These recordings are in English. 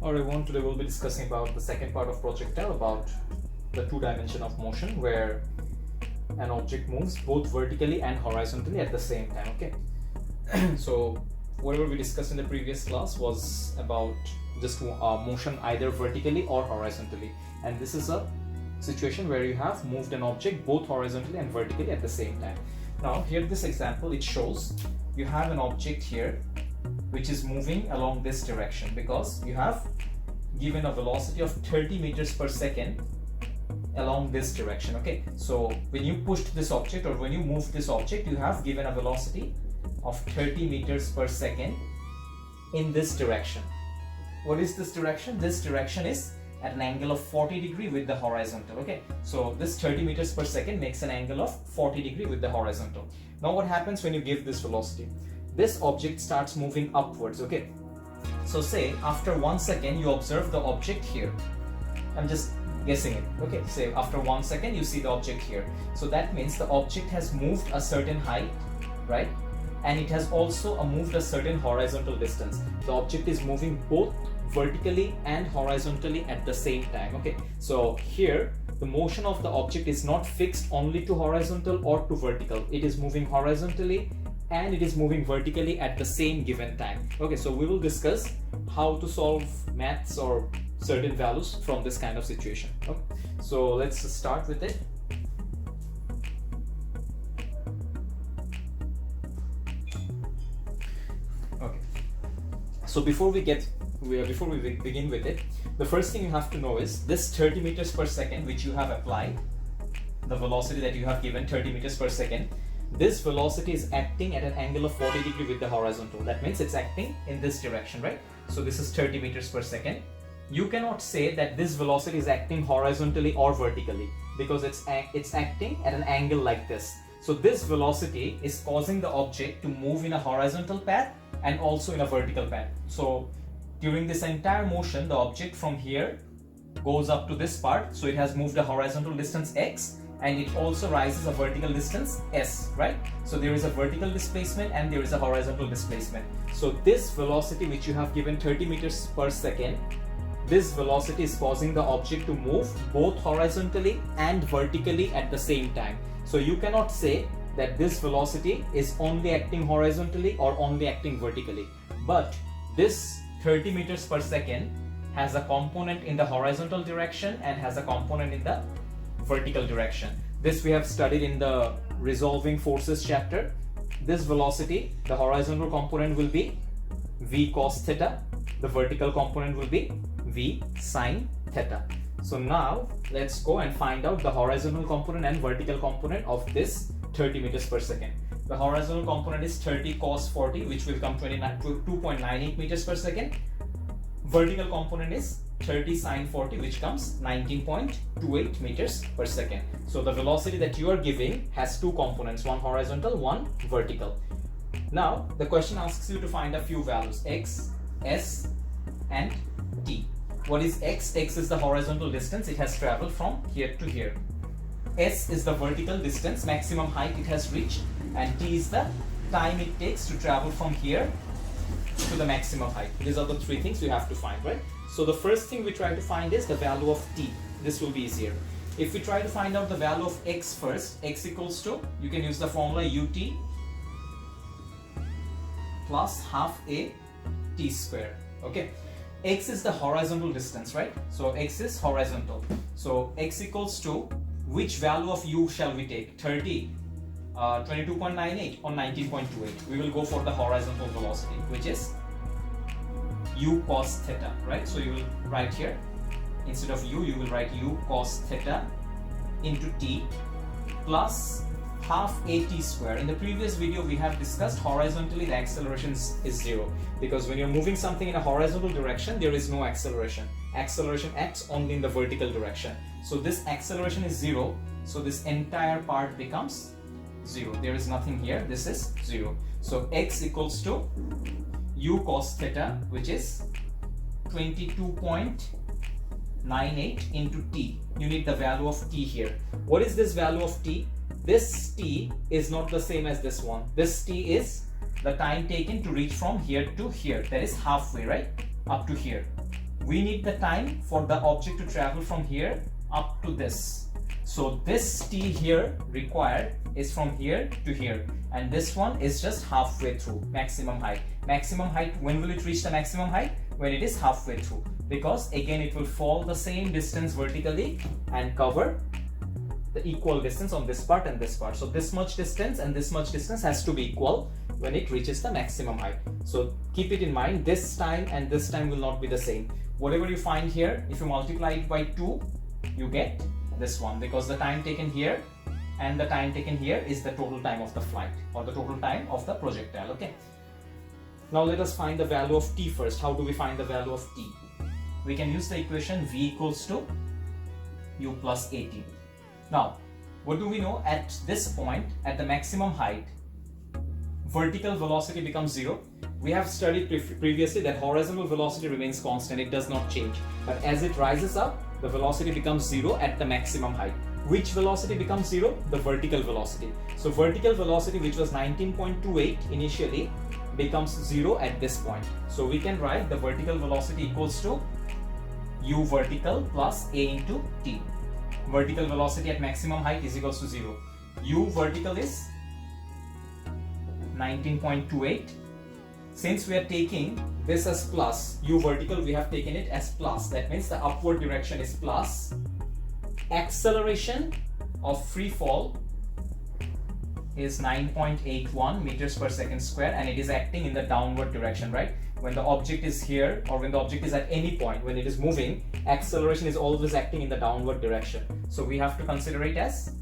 Today we'll be discussing about the second part of projectile, about the two dimension of motion where an object moves both vertically and horizontally at the same time. Okay, so whatever we discussed in the previous class was about just motion either vertically or horizontally, and this is a situation where you have moved an object both horizontally and vertically at the same time. Now here this example, it shows you have an object here which is moving along this direction because you have given a velocity of 30 meters per second along this direction. Okay, so when you pushed this object or when you moved this object, you have given a velocity of 30 meters per second in this direction. What is this direction? This direction is at an angle of 40 degree with the horizontal. Okay, so this 30 meters per second makes an angle of 40 degree with the horizontal. Now what happens when you give this velocity? This object starts moving upwards. Okay, so say after 1 second you observe the object here. I'm just guessing it. Okay, say after 1 second you see the object here. So that means the object has moved a certain height, right? And it has also moved a certain horizontal distance. The object is moving both vertically and horizontally at the same time. Okay, so here the motion of the object is not fixed only to horizontal or to vertical. It is moving horizontally and it is moving vertically at the same given time. Okay, so we will discuss how to solve maths or certain values from this kind of situation. Okay, so let's start with it. Okay, so before we begin with it, the first thing you have to know is this 30 meters per second which you have applied, the velocity that you have given 30 meters per second, this velocity is acting at an angle of 40 degree with the horizontal. That means it's acting in this direction, right? So this is 30 meters per second. You cannot say that this velocity is acting horizontally or vertically because it's acting at an angle like this. So this velocity is causing the object to move in a horizontal path and also in a vertical path. So during this entire motion, the object from here goes up to this part. So it has moved a horizontal distance x and it also rises a vertical distance s, right? So there is a vertical displacement and there is a horizontal displacement. So this velocity which you have given 30 meters per second, this velocity is causing the object to move both horizontally and vertically at the same time. So you cannot say that this velocity is only acting horizontally or only acting vertically. But this 30 meters per second has a component in the horizontal direction and has a component in the vertical direction. This we have studied in the resolving forces chapter. This velocity, the horizontal component will be v cos theta, the vertical component will be v sin theta. So now let's go and find out the horizontal component and vertical component of this 30 meters per second. The horizontal component is 30 cos 40, which will come 2.98 meters per second. Vertical component is 30 sin 40, which comes 19.28 meters per second. So the velocity that you are giving has two components, one horizontal, one vertical. Now the question asks you to find a few values, x, s and t. What is x? X is the horizontal distance it has traveled from here to here. S is the vertical distance, maximum height it has reached, and t is the time it takes to travel from here to the maximum height. These are the three things we have to find, right? So the first thing we try to find is the value of t. This will be easier. If we try to find out the value of x first, x equals to, you can use the formula ut plus half a t square. Okay, x is the horizontal distance, right? So x is horizontal. So x equals to, which value of u shall we take? 30, 22.98 or 19.28? We will go for the horizontal velocity, which is u cos theta, right? So you will write here, instead of u, you will write u cos theta into t plus half a t square. In the previous video we have discussed horizontally the acceleration is 0 because when you're moving something in a horizontal direction there is no acceleration. Acceleration acts only in the vertical direction. So this acceleration is 0, so this entire part becomes 0. There is nothing here, this is 0. So x equals to u cos theta, which is 22.98 into t. You need the value of t here. What is this value of t? This t is not the same as this one. This t is the time taken to reach from here to here, that is halfway, right, up to here. we need the time for the object to travel from here up to this. So this t here required is from here to here, and this one is just halfway through, maximum height. Maximum height, when will it reach the maximum height? When it is halfway through, because again it will fall the same distance vertically and cover the equal distance on this part and this part. So this much distance and this much distance has to be equal when it reaches the maximum height. So keep it in mind, this time and this time will not be the same. Whatever you find here, if you multiply it by 2, you get this one, because the time taken here and the time taken here is the total time of the flight, or the total time of the projectile. Okay, now let us find the value of t first. How do we find the value of t? We can use the equation v equals to u plus at. Now what do we know? At this point, at the maximum height, vertical velocity becomes 0. We have studied previously that horizontal velocity remains constant, it does not change, but as it rises up, the velocity becomes 0 at the maximum height. Which velocity becomes 0? The vertical velocity. So vertical velocity, which was 19.28 initially, becomes 0 at this point. So we can write the vertical velocity equals to u vertical plus a into t. Vertical velocity at maximum height is equals to 0. U vertical is 19.28. Since we are taking this as plus, u vertical, we have taken it as plus. That means the upward direction is plus. Acceleration of free fall is 9.81 meters per second square, and it is acting in the downward direction, right? When the object is here, or when the object is at any point, when it is moving, acceleration is always acting in the downward direction. So we have to consider it as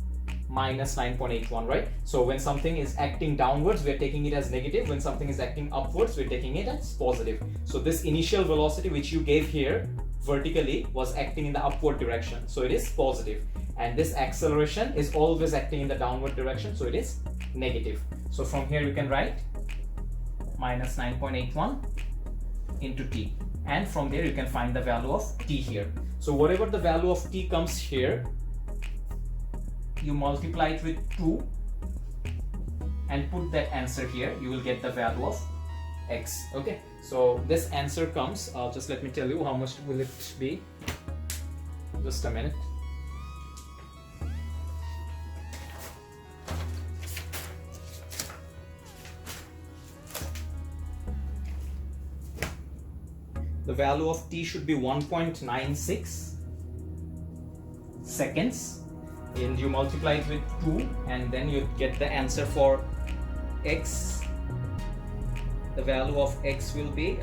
minus 9.81, right? So when something is acting downwards, we are taking it as negative. When something is acting upwards, we're taking it as positive. So this initial velocity which you gave here vertically was acting in the upward direction, so it is positive. And this acceleration is always acting in the downward direction, so it is negative. So from here you can write minus 9.81 into t, and from there you can find the value of t here. So whatever the value of t comes here, you multiply it with 2 and put that answer here, you will get the value of x. Okay, so this answer comes, just let me tell you how much will it be. Just a minute. The value of t should be 1.96 seconds, and you multiply it with 2 and then you get the answer for x. The value of x will be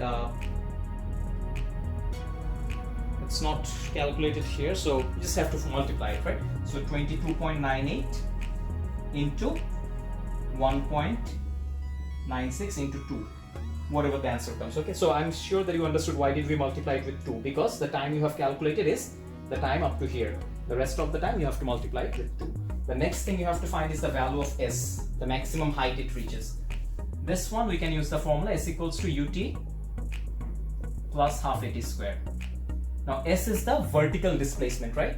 it's not calculated here, so you just have to multiply it, right? So 22.98 into 1.96 into 2, whatever the answer comes. Okay, so I'm sure that you understood why did we multiply it with 2, because the time you have calculated is the time up to here. The rest of the time you have to multiply it with 2. The next thing you have to find is the value of s, the maximum height it reaches. This one we can use the formula s equals to ut plus half at square. Now s is the vertical displacement, right?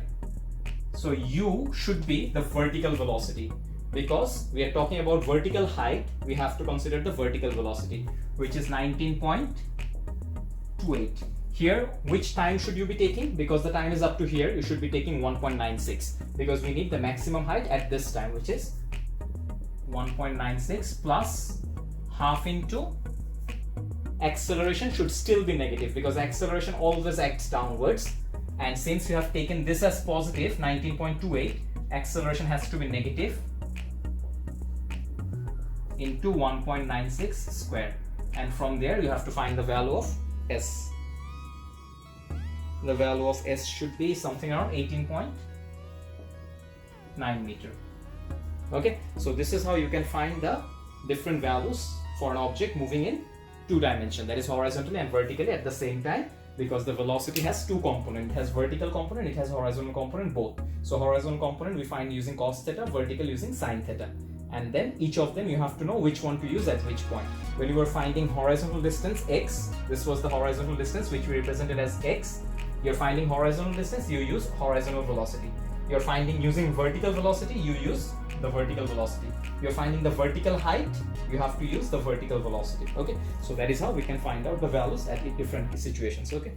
So u should be the vertical velocity. Because we are talking about vertical height, we have to consider the vertical velocity, which is 19.28. Here, which time should you be taking? Because the time is up to here, you should be taking 1.96, because we need the maximum height at this time, which is 1.96 plus half into acceleration should still be negative, because acceleration always acts downwards, and since you have taken this as positive 19.28, acceleration has to be negative into 1.96 square, and from there you have to find the value of s. The value of s should be something around 18.9 meter. Okay, so this is how you can find the different values for an object moving in 2 dimensions, that is horizontally and vertically at the same time, because the velocity has 2 components. It has vertical component, it has horizontal component, both. So horizontal component we find using cos theta, vertical using sin theta, and then each of them you have to know which one to use at which point. When you were finding horizontal distance x, this was the horizontal distance which we represented as x. You're finding horizontal distance, you use horizontal velocity. You're finding using vertical velocity, you use the vertical velocity. You're finding the vertical height, you have to use the vertical velocity. Okay, so that is how we can find out the values at different situations. Okay.